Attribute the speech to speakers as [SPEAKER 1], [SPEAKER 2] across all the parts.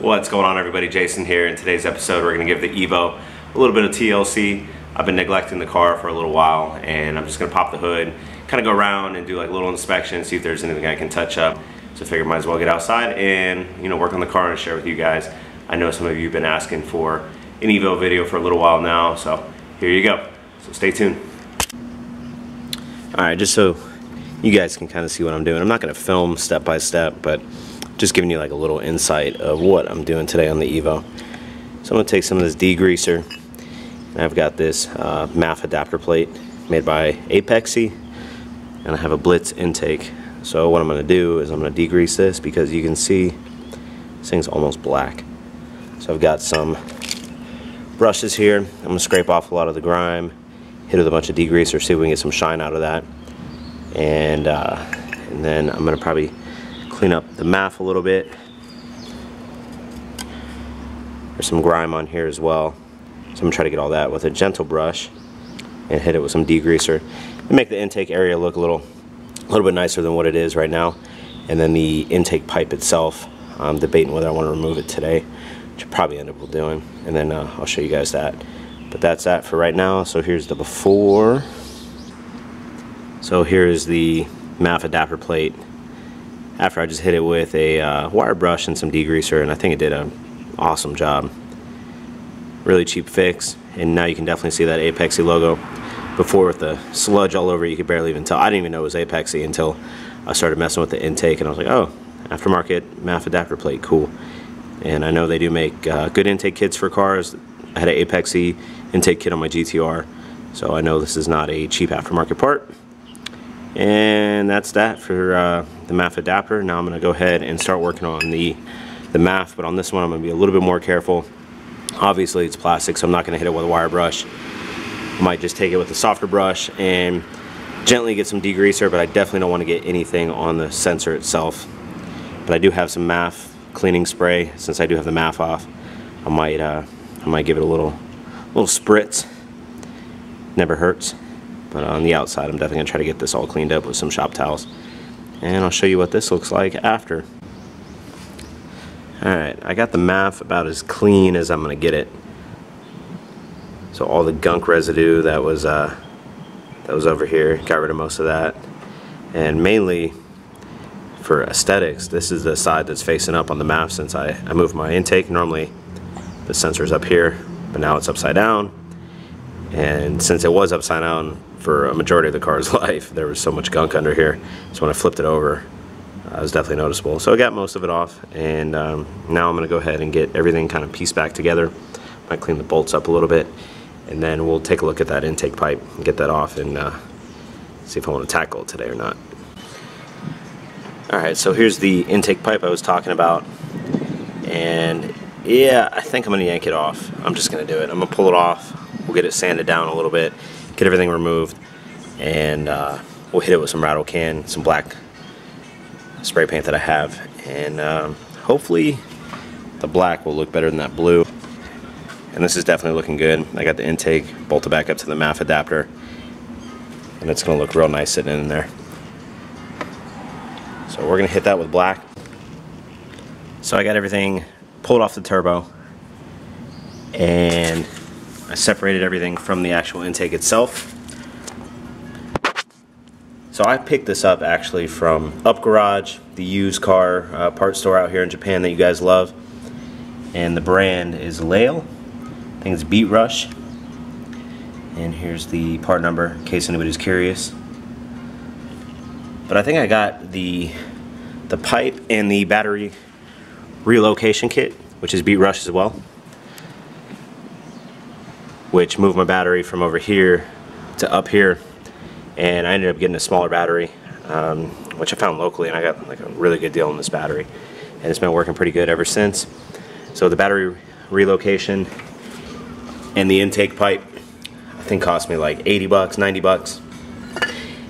[SPEAKER 1] What's going on, everybody? Jason here. In today's episode, we're going to give the Evo a little bit of TLC. I've been neglecting the car for a little while, and I'm just going to pop the hood, kind of go around and do like a little inspection, see if there's anything I can touch up. So I figured might as well get outside and work on the car and share with you guys. I know some of you have been asking for an Evo video for a little while now, so here you go. So stay tuned. Alright, just so you guys can kind of see what I'm doing. I'm not going to film step by step, but just giving you like a little insight of what I'm doing today on the Evo. So I'm going to take some of this degreaser, and I've got this MAF adapter plate made by Apexy, and I have a Blitz intake. So what I'm going to do is I'm going to degrease this because you can see this thing's almost black. So I've got some brushes here. I'm going to scrape off a lot of the grime, hit it with a bunch of degreaser, see if we can get some shine out of that, and then I'm going to probably clean up the MAF a little bit. There's some grime on here as well, so I'm going to try to get all that with a gentle brush and hit it with some degreaser and make the intake area look a little bit nicer than what it is right now. And then the intake pipe itself, I'm debating whether I want to remove it today, which I'll probably end up doing, and then I'll show you guys that. But that's that for right now. So here's the before. So here's the MAF adapter plate after I just hit it with a wire brush and some degreaser, and I think it did an awesome job. Really cheap fix, and now you can definitely see that Apexy logo. Before, with the sludge all over, you could barely even tell. I didn't even know it was Apexy until I started messing with the intake, and I was like, oh, aftermarket MAF adapter plate, cool. And I know they do make good intake kits for cars. I had an Apexy intake kit on my GTR, so I know this is not a cheap aftermarket part. And that's that for the MAF adapter. Now I'm going to go ahead and start working on the MAF, but on this one I'm going to be a little bit more careful. Obviously it's plastic, so I'm not going to hit it with a wire brush. I might just take it with a softer brush and gently get some degreaser, but I definitely don't want to get anything on the sensor itself. But I do have some MAF cleaning spray. Since I do have the MAF off, I might give it a little spritz. Never hurts. But on the outside, I'm definitely going to try to get this all cleaned up with some shop towels. And I'll show you what this looks like after. Alright, I got the MAF about as clean as I'm going to get it. So all the gunk residue that was over here, got rid of most of that. And mainly for aesthetics, this is the side that's facing up on the MAF since I moved my intake. Normally the sensor's up here, but now it's upside down. And since it was upside down for a majority of the car's life, there was so much gunk under here. So when I flipped it over, it was definitely noticeable. So I got most of it off, and now I'm going to go ahead and get everything kind of pieced back together. Might clean the bolts up a little bit, and then we'll take a look at that intake pipe and get that off and see if I want to tackle it today or not. Alright, so here's the intake pipe I was talking about, and yeah, I think I'm going to yank it off. I'm just going to do it. I'm going to pull it off. We'll get it sanded down a little bit, get everything removed, and we'll hit it with some rattle can, some black spray paint that I have, and hopefully the black will look better than that blue. And this is definitely looking good. I got the intake bolted back up to the MAF adapter, and it's going to look real nice sitting in there. So we're going to hit that with black. So I got everything pulled off the turbo, and I separated everything from the actual intake itself. So I picked this up actually from Up Garage, the used car part store out here in Japan that you guys love. And the brand is Lail. I think it's Beat Rush. And here's the part number in case anybody's curious. But I think I got the pipe and the battery relocation kit, which is Beat Rush as well, which moved my battery from over here to up here, and I ended up getting a smaller battery, which I found locally, and I got like a really good deal on this battery, and it's been working pretty good ever since. So the battery relocation and the intake pipe I think cost me like 80 bucks, 90 bucks.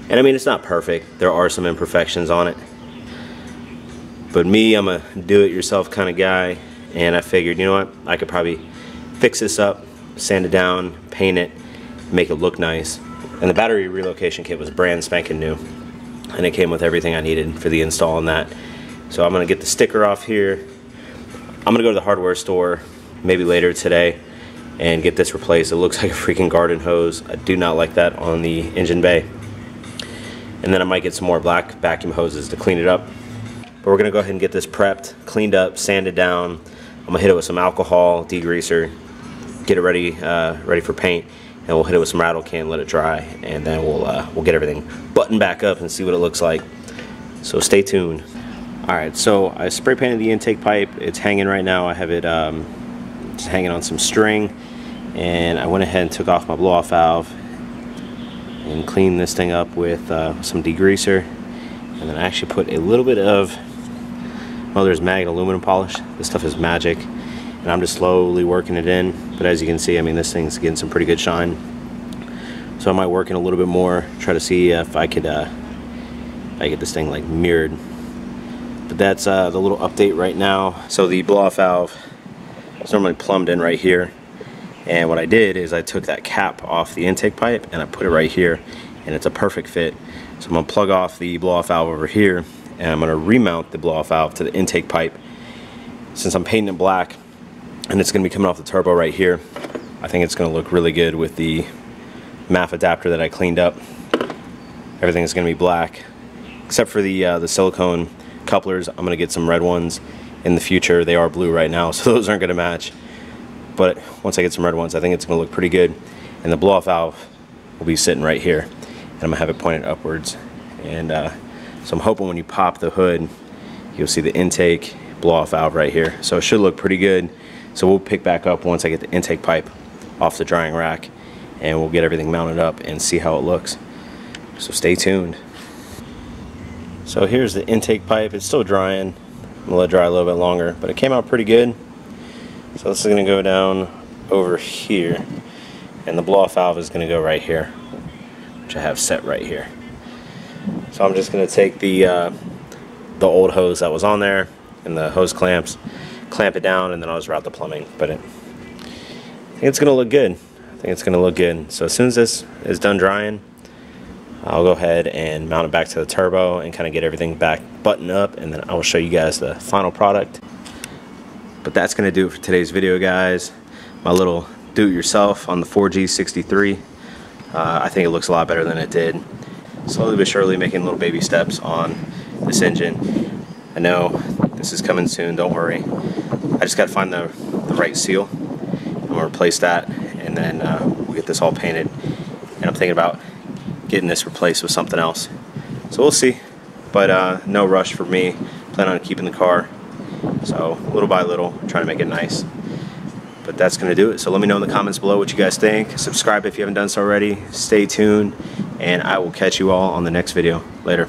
[SPEAKER 1] And I mean, it's not perfect. There are some imperfections on it. But me, I'm a do-it-yourself kind of guy, and I figured, you know what, I could probably fix this up, sand it down, paint it, make it look nice. And the battery relocation kit was brand spanking new, and it came with everything I needed for the install on that. So I'm going to get the sticker off here. I'm gonna go to the hardware store maybe later today and get this replaced. It looks like a freaking garden hose. I do not like that on the engine bay. And then I might get some more black vacuum hoses to clean it up. But we're gonna go ahead and get this prepped, cleaned up, sanded down. I'm gonna hit it with some alcohol, degreaser, get it ready for paint, and we'll hit it with some rattle can, let it dry, and then we'll get everything buttoned back up and see what it looks like. So stay tuned. All right, so I spray painted the intake pipe. It's hanging right now. I have it just hanging on some string, and I went ahead and took off my blow-off valve and cleaned this thing up with some degreaser, and then I actually put a little bit of, well, there's magnet aluminum polish. This stuff is magic, and I'm just slowly working it in. But as you can see, I mean, this thing's getting some pretty good shine. So I might work in a little bit more, try to see if I could I get this thing like mirrored. But that's the little update right now. So the blow-off valve is normally plumbed in right here, and what I did is I took that cap off the intake pipe and I put it right here, and it's a perfect fit. So I'm gonna plug off the blow-off valve over here, and I'm gonna remount the blow-off valve to the intake pipe. Since I'm painting it black and it's gonna be coming off the turbo right here, I think it's gonna look really good with the MAF adapter that I cleaned up. Everything is gonna be black except for the silicone couplers. I'm gonna get some red ones in the future. They are blue right now, so those aren't gonna match. But once I get some red ones, I think it's gonna look pretty good. And the blow-off valve will be sitting right here, and I'm gonna have it pointed upwards. And so I'm hoping when you pop the hood, you'll see the intake blow-off valve right here. So it should look pretty good. So we'll pick back up once I get the intake pipe off the drying rack, and we'll get everything mounted up and see how it looks. So stay tuned. So here's the intake pipe. It's still drying. I'm gonna let it dry a little bit longer, but it came out pretty good. So this is gonna go down over here, and the blow-off valve is gonna go right here, which I have set right here. So I'm just gonna take the old hose that was on there and the hose clamps, clamp it down, and then I'll just route the plumbing. But I think it's gonna look good. I think it's gonna look good. So as soon as this is done drying, I'll go ahead and mount it back to the turbo and kind of get everything back buttoned up, and then I will show you guys the final product. But that's going to do it for today's video, guys. My little do-it-yourself on the 4G63. I think it looks a lot better than it did. Slowly but surely making little baby steps on this engine. I know this is coming soon, don't worry. I just got to find the right seal. I'm going to replace that, and then we'll get this all painted. And I'm thinking about getting this replaced with something else. So we'll see. But no rush for me. Plan on keeping the car. So little by little, trying to make it nice. But that's going to do it. So let me know in the comments below what you guys think. Subscribe if you haven't done so already. Stay tuned, and I will catch you all on the next video. Later.